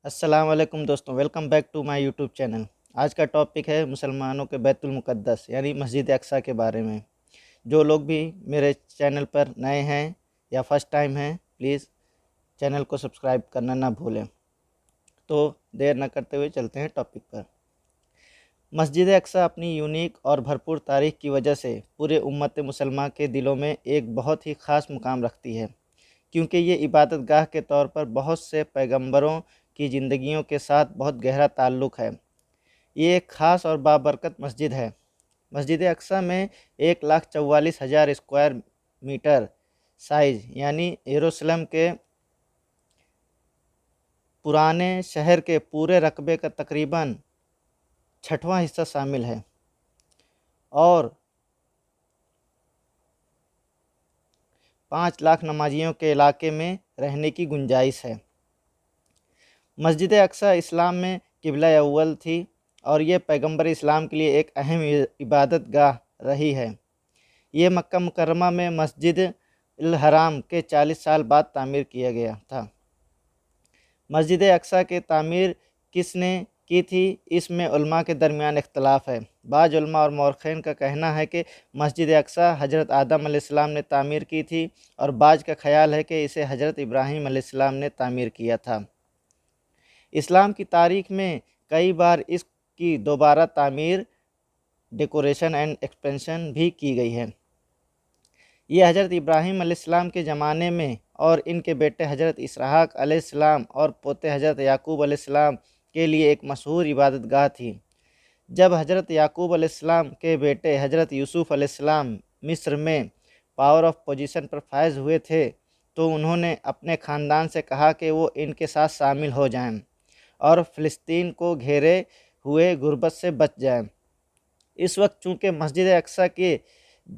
السلام علیکم دوستوں، welcome back to my YouTube channel. آج کا ٹاپک ہے مسلمانوں کے بیت المقدس یعنی مسجد اقصیٰ کے بارے میں۔ جو لوگ بھی میرے چینل پر نئے ہیں یا فرسٹ ٹائم ہیں، پلیز چینل کو سبسکرائب کرنا نہ بھولیں۔ تو دیر نہ کرتے ہوئے چلتے ہیں ٹاپک پر۔ مسجد اقصیٰ اپنی یونیک اور بھرپور تاریخ کی وجہ سے پورے امت مسلمہ کے دلوں میں ایک بہت ہی خاص مقام رکھتی ہے، کیونکہ یہ عبادت گاہ کے طور پر بہت سے پیغمبروں کی زندگیوں کے ساتھ بہت گہرا تعلق ہے۔ یہ ایک خاص اور بابرکت مسجد ہے۔ مسجد اقصیٰ میں 1,44,000 اسکوائر میٹر سائز یعنی یروشلم کے پرانے شہر کے پورے رقبے کا تقریباً 6واں حصہ شامل ہے اور 5 لاکھ نمازیوں کے علاقے میں رہنے کی گنجائش ہے۔ مسجد اقصیٰ اسلام میں قبلہ اول تھی اور یہ پیغمبر اسلام کے لیے ایک اہم عبادت گاہ رہی ہے۔ یہ مکہ مکرمہ میں مسجد الحرام کے 40 سال بعد تعمیر کیا گیا تھا۔ مسجد اقصیٰ کی تعمیر کس نے کی تھی، اس میں علماء کے درمیان اختلاف ہے۔ بعض علماء اور مورخین کا کہنا ہے کہ مسجد اقصیٰ حضرت آدم علیہ السلام نے تعمیر کی تھی، اور بعض کا خیال ہے کہ اسے حضرت ابراہیم علیہ السلام نے تعمیر کیا تھا۔ اسلام کی تاریخ میں کئی بار اس کی دوبارہ تعمیر، ڈیکوریشن اینڈ ایکسپینشن بھی کی گئی ہے۔ یہ حضرت ابراہیم علیہ السلام کے زمانے میں اور ان کے بیٹے حضرت اسحاق علیہ السلام اور پوتے حضرت یعقوب علیہ السلام کے لیے ایک مشہور عبادت گاہ تھی۔ جب حضرت یعقوب علیہ السلام کے بیٹے حضرت یوسف علیہ السلام مصر میں پاور آف پوزیشن پر فائز ہوئے تھے تو انہوں نے اپنے خاندان سے کہا کہ وہ ان کے ساتھ شامل ہو جائیں اور فلسطین کو گھیرے ہوئے غربت سے بچ جائیں۔ اس وقت چونکہ مسجد اقصیٰ کی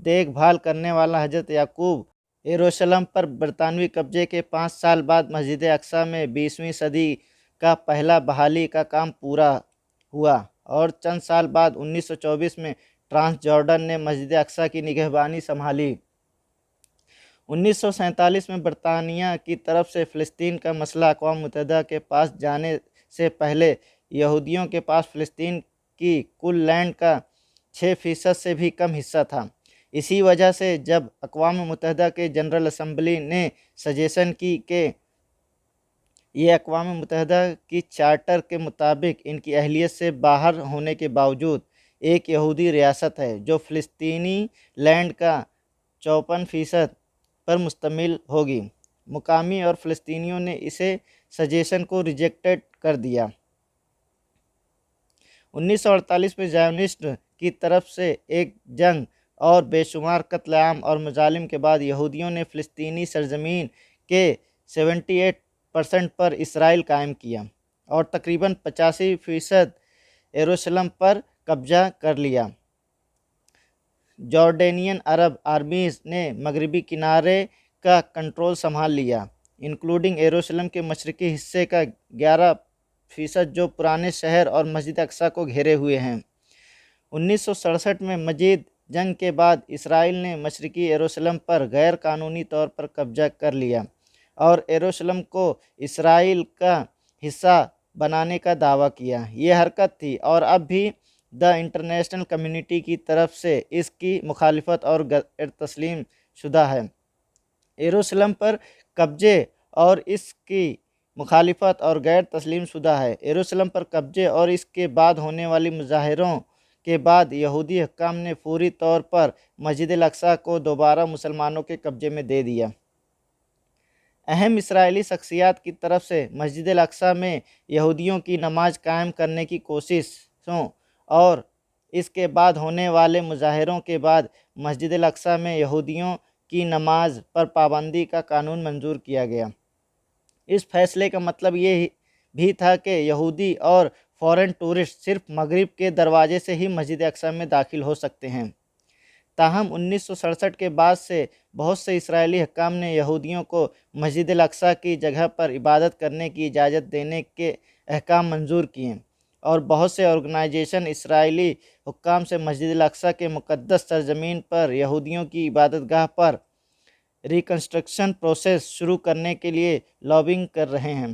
دیکھ بھال کرنے والا حضرت یعقوب یروشلم پر برطانوی قبضے کے 5 سال بعد مسجد اقصیٰ میں 20ویں صدی کا پہلا بحالی کا کام پورا ہوا، اور چند سال بعد 1924 میں ٹرانس جارڈن نے مسجد اقصیٰ کی نگہبانی سنبھالی۔ 1947 میں برطانیہ کی طرف سے فلسطین کا مسئلہ اقوام متحدہ کے پاس جانے سے پہلے یہودیوں کے پاس فلسطین کی کل لینڈ کا 6% سے بھی کم حصہ تھا۔ اسی وجہ سے جب اقوام متحدہ کے جنرل اسمبلی نے سجیشن کی کہ یہ اقوام متحدہ کی چارٹر کے مطابق ان کی اہلیت سے باہر ہونے کے باوجود ایک یہودی ریاست ہے جو فلسطینی لینڈ کا 54% پر مشتمل ہوگی، مقامی اور فلسطینیوں نے اسے سجیشن کو ریجیکٹڈ کر دیا۔ 1948 میں زائونسٹ کی طرف سے ایک جنگ اور بے شمار قتل عام اور مظالم کے بعد یہودیوں نے فلسطینی سرزمین کے 78% پر اسرائیل قائم کیا اور تقریباً 85% یروشلم پر قبضہ کر لیا۔ جارڈینین عرب آرمیز نے مغربی کنارے کا کنٹرول سنبھال لیا، انکلوڈنگ یروشلم کے مشرقی حصے کا 11% جو پرانے شہر اور مسجد اقصیٰ کو گھیرے ہوئے ہیں۔ 1967 میں مزید جنگ کے بعد اسرائیل نے مشرقی یروشلم پر غیر قانونی طور پر قبضہ کر لیا اور یروشلم کو اسرائیل کا حصہ بنانے کا دعویٰ کیا۔ یہ حرکت تھی اور اب بھی انٹرنیشنل کمیونٹی کی طرف سے اس کی مخالفت اور غیر تسلیم شدہ ہے۔ یروشلم پر قبضے اور اس کی مخالفت اور غیر تسلیم شدہ ہے۔ یروشلم پر قبضے اور اس کے بعد ہونے والی مظاہروں کے بعد یہودی حکام نے فوری طور پر مسجد الاقصیٰ کو دوبارہ مسلمانوں کے قبضے میں دے دیا۔ اہم اسرائیلی شخصیات کی طرف سے مسجد الاقصیٰ میں یہودیوں کی نماز قائم کرنے کی کوششوں اور اس کے بعد ہونے والے مظاہروں کے بعد مسجد الاقصیٰ میں یہودیوں کی نماز پر پابندی کا قانون منظور کیا گیا۔ اس فیصلے کا مطلب یہ بھی تھا کہ یہودی اور فورن ٹورسٹ صرف مغرب کے دروازے سے ہی مسجد اقصیٰ میں داخل ہو سکتے ہیں۔ تاہم 1967 کے بعد سے بہت سے اسرائیلی حکام نے یہودیوں کو مسجد الاقصیٰ کی جگہ پر عبادت کرنے کی اجازت دینے کے احکام منظور کیے، اور بہت سے آرگنائزیشن اسرائیلی حکام سے مسجد الاقصیٰ کے مقدس سرزمین پر یہودیوں کی عبادت گاہ پر ریکنسٹرکشن پروسیس شروع کرنے کے لیے لابنگ کر رہے ہیں۔